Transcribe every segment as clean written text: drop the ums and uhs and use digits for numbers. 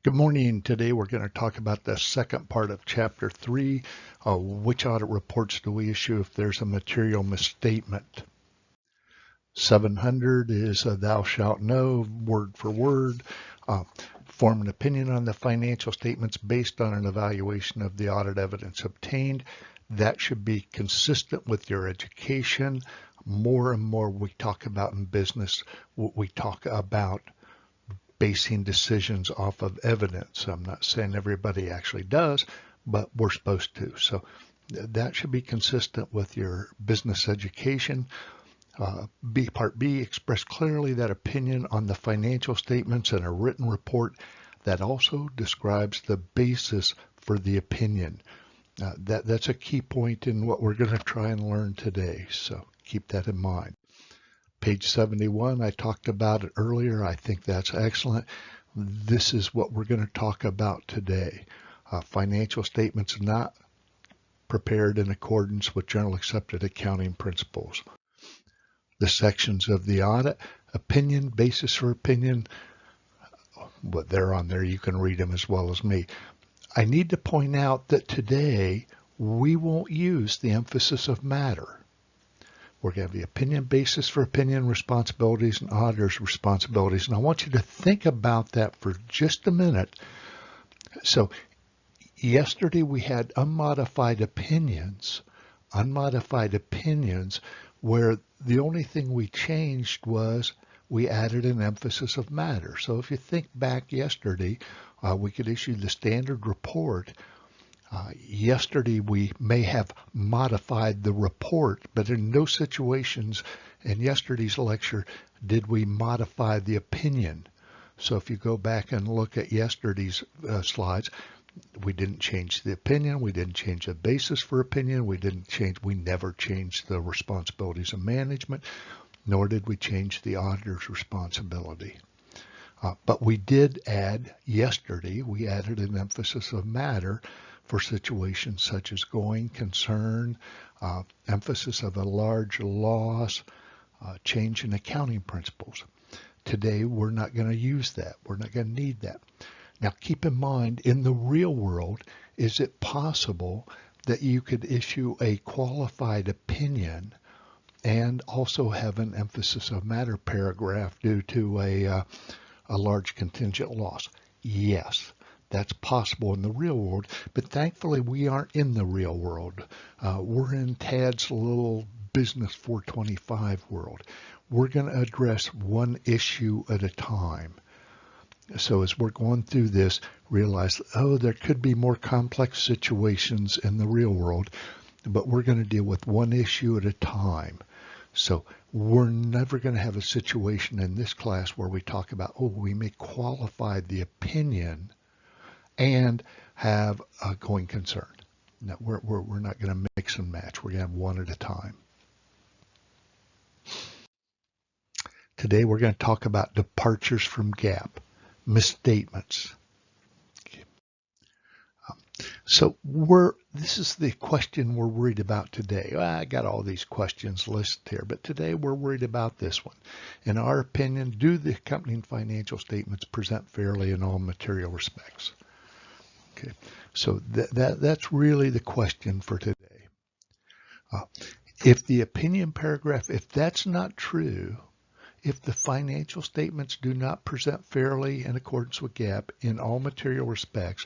Good morning. Today we're going to talk about the second part of Chapter 3. Which audit reports do we issue if there's a material misstatement? 700 is a thou shalt know, word for word. Form an opinion on the financial statements based on an evaluation of the audit evidence obtained. That should be consistent with your education. More and more we talk about in business, we talk about basing decisions off of evidence. I'm not saying everybody actually does, but we're supposed to. So that should be consistent with your business education. Part B, express clearly that opinion on the financial statements in a written report that also describes the basis for the opinion. That's a key point in what we're going to try and learn today. So keep that in mind. Page 71, I talked about it earlier. I think that's excellent. This is what we're going to talk about today. Financial statements not prepared in accordance with generally accepted accounting principles. The sections of the audit, opinion, basis for opinion, but they're on there. You can read them as well as me. I need to point out that today we won't use the emphasis of matter. We're going to have the opinion, basis for opinion, responsibilities, and auditor's responsibilities. And I want you to think about that for just a minute. So yesterday we had unmodified opinions where the only thing we changed was we added an emphasis of matter. So if you think back yesterday, we could issue the standard report. Yesterday we may have modified the report, but in no situations in yesterday's lecture did we modify the opinion. So if you go back and look at yesterday's slides, we didn't change the opinion, we didn't change the basis for opinion, we never changed the responsibilities of management, nor did we change the auditor's responsibility. But we did add, yesterday, we added an emphasis of matter for situations such as going concern, emphasis of a large loss, change in accounting principles. Today, we're not going to use that. We're not going to need that. Now, keep in mind, in the real world, is it possible that you could issue a qualified opinion and also have an emphasis of matter paragraph due to a large contingent loss? Yes. That's possible in the real world, but thankfully we aren't in the real world. We're in Tad's little business 425 world. We're going to address one issue at a time. So as we're going through this, realize, there could be more complex situations in the real world, but we're going to deal with one issue at a time. So we're never going to have a situation in this class where we talk about, we may qualify the opinion and have a going concern. No, we're not going to mix and match. We're going to have one at a time. Today we're going to talk about departures from GAAP, misstatements. Okay. So this is the question we're worried about today. I got all these questions listed here, but today we're worried about this one. In our opinion, do the accompanying financial statements present fairly in all material respects? Okay, so that's really the question for today. If the opinion paragraph, if that's not true, if the financial statements do not present fairly in accordance with GAAP in all material respects,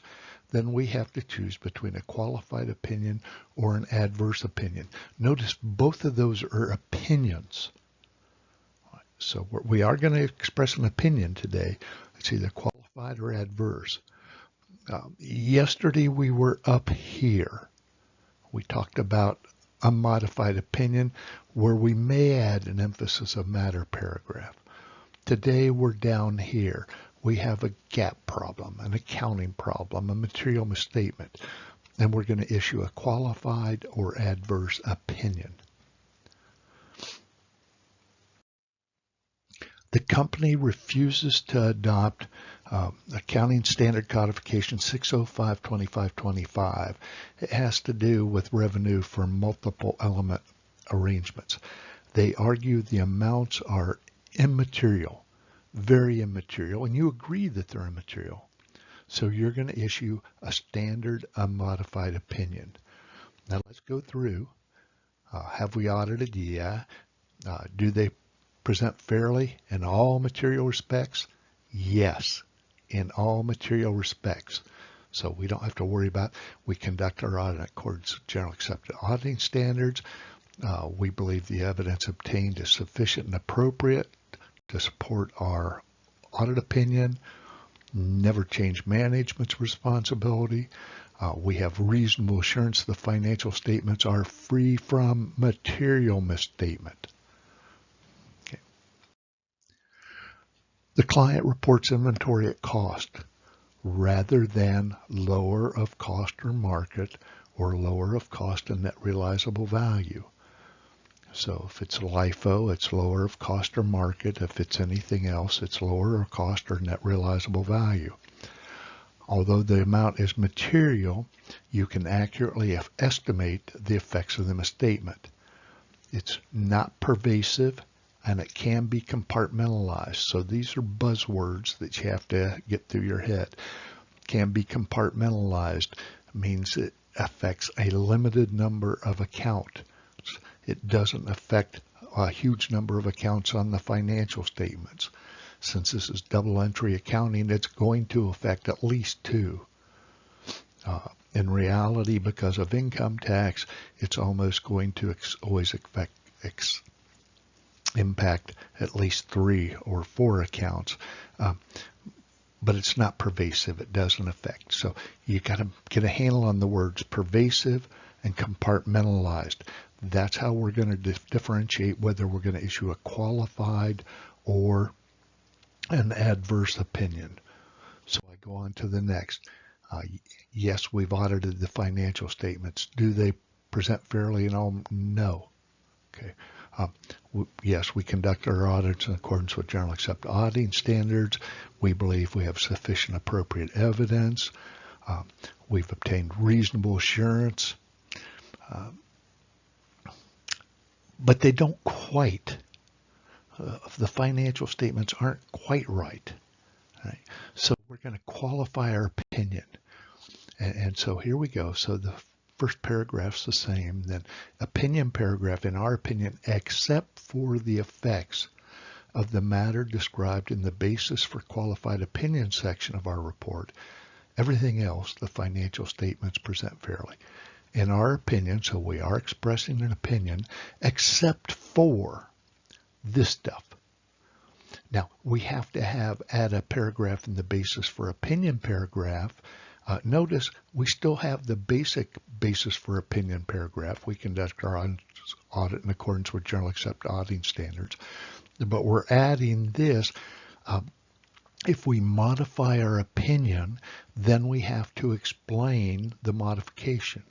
then we have to choose between a qualified opinion or an adverse opinion. Notice both of those are opinions. So we are going to express an opinion today. It's either qualified or adverse. Yesterday we were up here. We talked about a modified opinion where we may add an emphasis of matter paragraph. Today we're down here. We have a GAAP problem, an accounting problem, a material misstatement, and we're going to issue a qualified or adverse opinion. The company refuses to adopt Accounting Standard Codification 605-2525. It has to do with revenue for multiple element arrangements. They argue the amounts are immaterial, very immaterial, and you agree that they're immaterial. So you're going to issue a standard unmodified opinion. Now let's go through. Have we audited? Yeah. Do they present fairly in all material respects? Yes, in all material respects. So we don't have to worry about, we conduct our audit in accordance with generally accepted auditing standards. We believe the evidence obtained is sufficient and appropriate to support our audit opinion. Never change management's responsibility. We have reasonable assurance the financial statements are free from material misstatement. Okay. The client reports inventory at cost rather than lower of cost or market or lower of cost and net realizable value. So if it's LIFO, it's lower of cost or market. If it's anything else, it's lower of cost or net realizable value. Although the amount is material, you can accurately estimate the effects of the misstatement. It's not pervasive and it can be compartmentalized. So these are buzzwords that you have to get through your head. Can be compartmentalized means it affects a limited number of accounts. It doesn't affect a huge number of accounts on the financial statements. Since this is double entry accounting, it's going to affect at least two. In reality, because of income tax, it's almost going to always impact at least 3 or 4 accounts. But it's not pervasive. It doesn't affect. So you got to get a handle on the words pervasive and compartmentalized. That's how we're going to differentiate whether we're going to issue a qualified or an adverse opinion. So I go on to the next. Yes, we've audited the financial statements. Do they present fairly and all? No. Okay. Yes, we conduct our audits in accordance with generally accepted auditing standards. We believe we have sufficient appropriate evidence. We've obtained reasonable assurance. But they don't quite, the financial statements aren't quite right. Right? So we're going to qualify our opinion. And so here we go. So the first paragraph's the same. Then opinion paragraph, in our opinion, except for the effects of the matter described in the basis for qualified opinion section of our report, everything else the financial statements present fairly. In our opinion, so we are expressing an opinion, except for this stuff. Now, we have to add a paragraph in the basis for opinion paragraph. Notice we still have the basic basis for opinion paragraph. We conduct our audit in accordance with generally accepted auditing standards. But we're adding this. If we modify our opinion, then we have to explain the modification.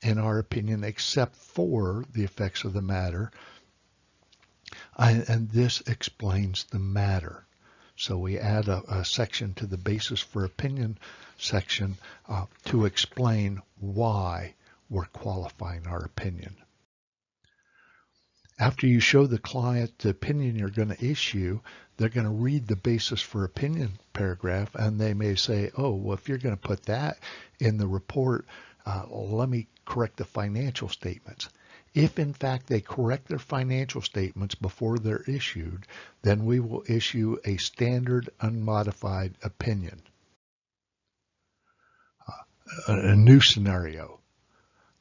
In our opinion, except for the effects of the matter. And this explains the matter. So we add a section to the basis for opinion section to explain why we're qualifying our opinion. After you show the client the opinion you're going to issue, they're going to read the basis for opinion paragraph, and they may say, oh, well, if you're going to put that in the report, let me correct the financial statements. If in fact they correct their financial statements before they're issued, then we will issue a standard unmodified opinion. A new scenario.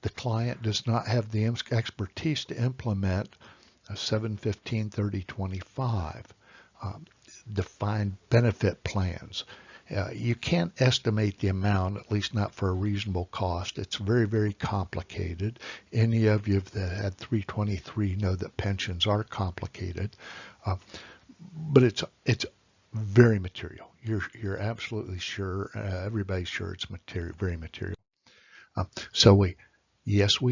The client does not have the expertise to implement 715-3025 defined benefit plans. You can't estimate the amount, at least not for a reasonable cost. It's very, very complicated. Any of you that had 323 know that pensions are complicated, but it's very material. You're absolutely sure. Everybody's sure it's material, very material. So we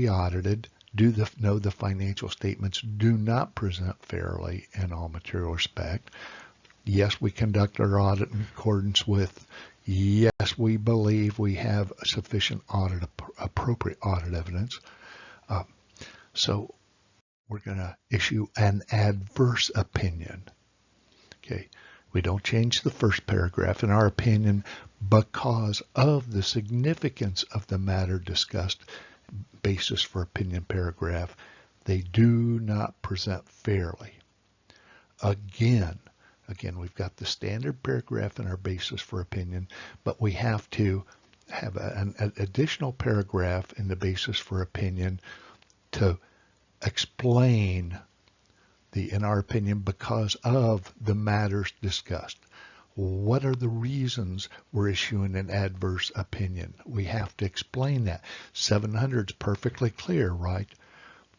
audited. Know the financial statements do not present fairly in all material respect. Yes, we conduct our audit in accordance with. Yes, we believe we have sufficient appropriate audit evidence. So we're going to issue an adverse opinion. Okay, We don't change the first paragraph, in our opinion, because of the significance of the matter discussed. Basis for opinion paragraph, they do not present fairly. Again, we've got the standard paragraph in our basis for opinion, but we have to have an additional paragraph in the basis for opinion to explain in our opinion, because of the matters discussed. What are the reasons we're issuing an adverse opinion? We have to explain that. 700 is perfectly clear, right?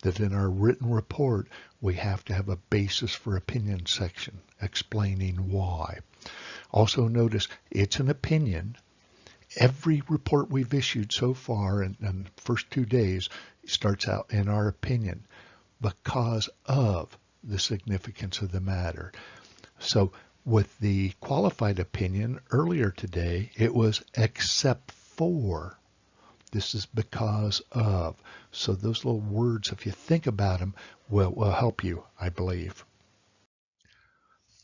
That in our written report, we have to have a basis for opinion section explaining why. Also notice it's an opinion. Every report we've issued so far in the first 2 days starts out in our opinion because of the significance of the matter. So with the qualified opinion earlier today, it was except for. This is because of. So those little words, if you think about them, will help you, I believe.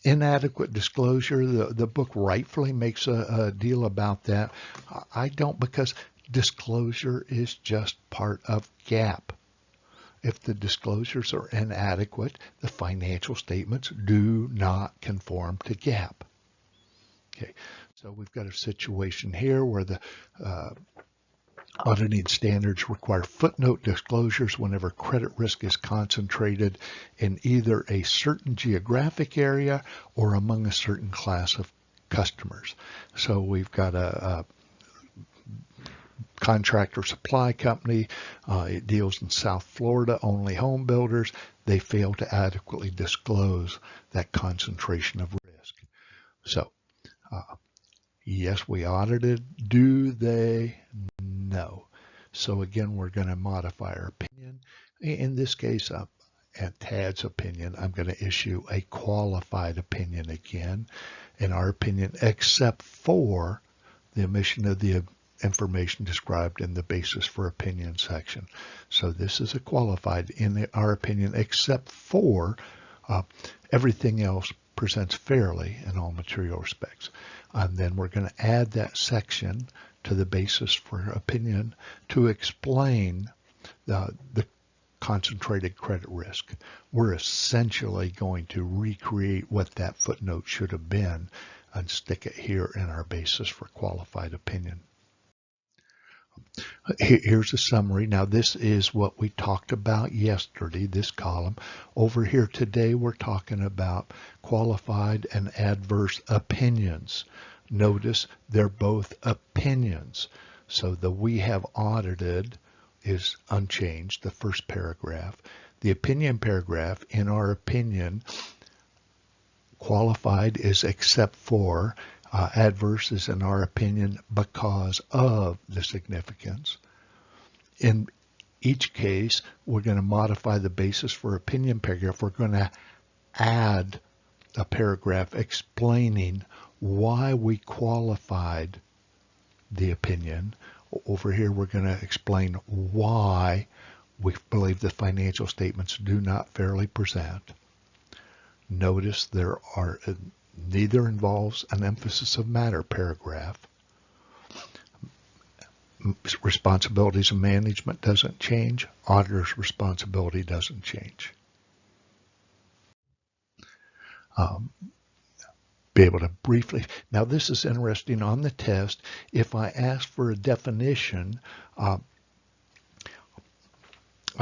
Inadequate disclosure, the book rightfully makes a deal about that. I don't, because disclosure is just part of GAAP. If the disclosures are inadequate, the financial statements do not conform to GAAP. Okay, so we've got a situation here where the auditing standards require footnote disclosures whenever credit risk is concentrated in either a certain geographic area or among a certain class of customers. So we've got a contractor supply company. It deals in South Florida, only home builders. They fail to adequately disclose that concentration of risk. So, yes, we audited. Do they? No. So again, we're going to modify our opinion. In this case, at Tad's opinion, I'm going to issue a qualified opinion again. In our opinion, except for the omission of the information described in the basis for opinion section. So this is a qualified in our opinion, except for everything else presents fairly in all material respects. And then we're going to add that section to the basis for opinion to explain the concentrated credit risk. We're essentially going to recreate what that footnote should have been and stick it here in our basis for qualified opinion. Here's a summary. Now this is what we talked about yesterday, this column. Over here today we're talking about qualified and adverse opinions. Notice they're both opinions. So the we have audited is unchanged, the first paragraph. The opinion paragraph, in our opinion, qualified is except for. Adverse is, in our opinion, because of the significance. In each case, we're going to modify the basis for opinion paragraph. We're going to add a paragraph explaining why we qualified the opinion. Over here, we're going to explain why we believe the financial statements do not fairly present. Notice there are neither involves an emphasis of matter paragraph. Responsibilities of management doesn't change. Auditor's responsibility doesn't change. Be able to briefly, now this is interesting on the test. If I ask for a definition, I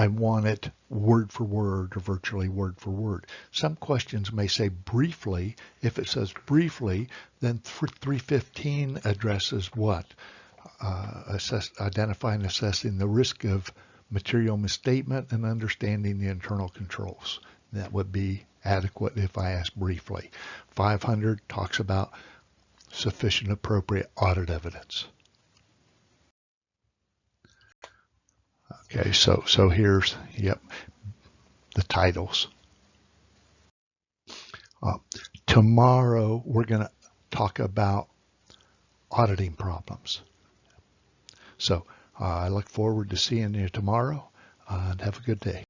want it word for word or virtually word for word. Some questions may say briefly. If it says briefly, then 315 addresses what? Identify and assessing the risk of material misstatement and understanding the internal controls. That would be adequate if I ask briefly. 500 talks about sufficient appropriate audit evidence. Okay, so here's, the titles. Tomorrow we're going to talk about auditing problems. So I look forward to seeing you tomorrow, and have a good day.